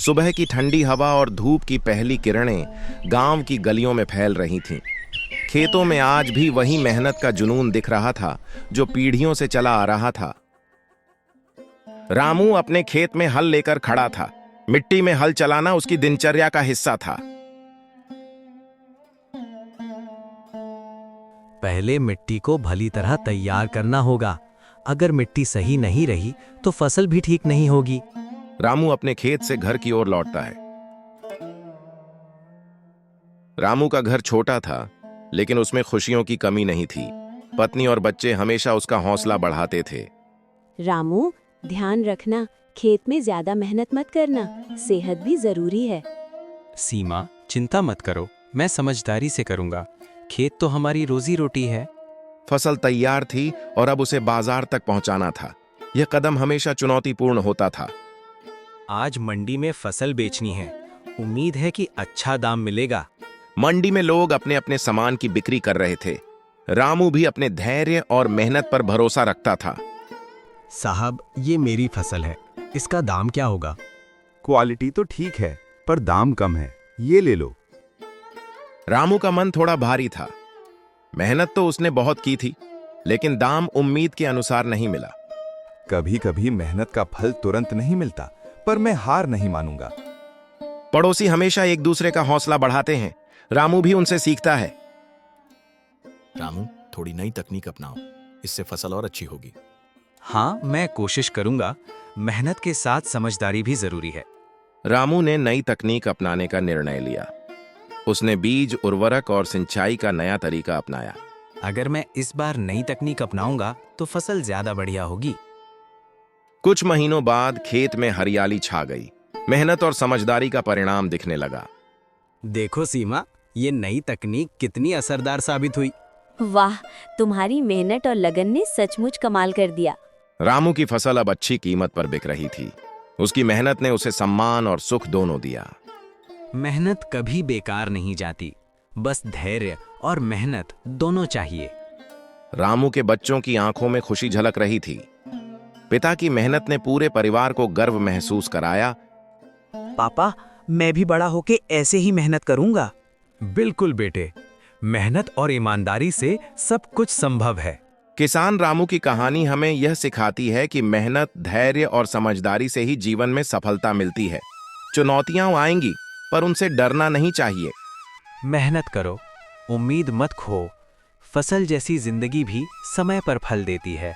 सुबह की ठंडी हवा और धूप की पहली किरणें गांव की गलियों में फैल रही थीं। खेतों में आज भी वही मेहनत का जुनून दिख रहा था जो पीढ़ियों से चला आ रहा था। रामू अपने खेत में हल लेकर खड़ा था। मिट्टी में हल चलाना उसकी दिनचर्या का हिस्सा था। पहले मिट्टी को भली तरह तैयार करना होगा। अगर मिट्टी सही नहीं रही तो फसल भी ठीक नहीं होगी। रामू अपने खेत से घर की ओर लौटता है। रामू का घर छोटा था, लेकिन उसमें खुशियों की कमी नहीं थी। पत्नी और बच्चे हमेशा उसका हौसला बढ़ाते थे। रामू, ध्यान रखना, खेत में ज्यादा मेहनत मत करना, सेहत भी जरूरी है। सीमा, चिंता मत करो, मैं समझदारी से करूंगा। खेत तो हमारी रोजी रोटी है। फसल तैयार थी और अब उसे बाजार तक पहुंचाना था। यह कदम हमेशा चुनौतीपूर्ण होता था। आज मंडी में फसल बेचनी है। उम्मीद है कि अच्छा दाम मिलेगा। मंडी में लोग अपने अपने सामान की बिक्री कर रहे थे। रामू भी अपने धैर्य और मेहनत पर भरोसा रखता था। साहब, ये मेरी फसल है, इसका दाम क्या होगा? क्वालिटी तो ठीक है, पर दाम कम है, ये ले लो। रामू का मन थोड़ा भारी था। मेहनत तो उसने बहुत की थी, लेकिन दाम उम्मीद के अनुसार नहीं मिला। कभी कभी मेहनत का फल तुरंत नहीं मिलता, पर मैं हार नहीं मानूंगा। पड़ोसी हमेशा एक दूसरे का हौसला बढ़ाते हैं। रामू भी उनसे सीखता है। रामू, थोड़ी नई तकनीक अपनाओ, इससे फसल और अच्छी होगी। हाँ, मैं कोशिश करूंगा। मेहनत के साथ समझदारी भी जरूरी है। रामू ने नई तकनीक अपनाने का निर्णय लिया। उसने बीज, उर्वरक और सिंचाई का नया तरीका अपनाया। अगर मैं इस बार नई तकनीक अपनाऊंगा तो फसल ज्यादा बढ़िया होगी। कुछ महीनों बाद खेत में हरियाली छा गई। मेहनत और समझदारी का परिणाम दिखने लगा। देखो सीमा, ये नई तकनीक कितनी असरदार साबित हुई। वाह, तुम्हारी मेहनत और लगन ने सचमुच कमाल कर दिया। रामू की फसल अब अच्छी कीमत पर बिक रही थी। उसकी मेहनत ने उसे सम्मान और सुख दोनों दिया। मेहनत कभी बेकार नहीं जाती, बस धैर्य और मेहनत दोनों चाहिए। रामू के बच्चों की आंखों में खुशी झलक रही थी। पिता की मेहनत ने पूरे परिवार को गर्व महसूस कराया। पापा, मैं भी बड़ा होके ऐसे ही मेहनत करूंगा। बिल्कुल बेटे, मेहनत और ईमानदारी से सब कुछ संभव है। किसान रामू की कहानी हमें यह सिखाती है कि मेहनत, धैर्य और समझदारी से ही जीवन में सफलता मिलती है। चुनौतियां आएंगी, पर उनसे डरना नहीं चाहिए। मेहनत करो, उम्मीद मत खो। फसल जैसी जिंदगी भी समय पर फल देती है।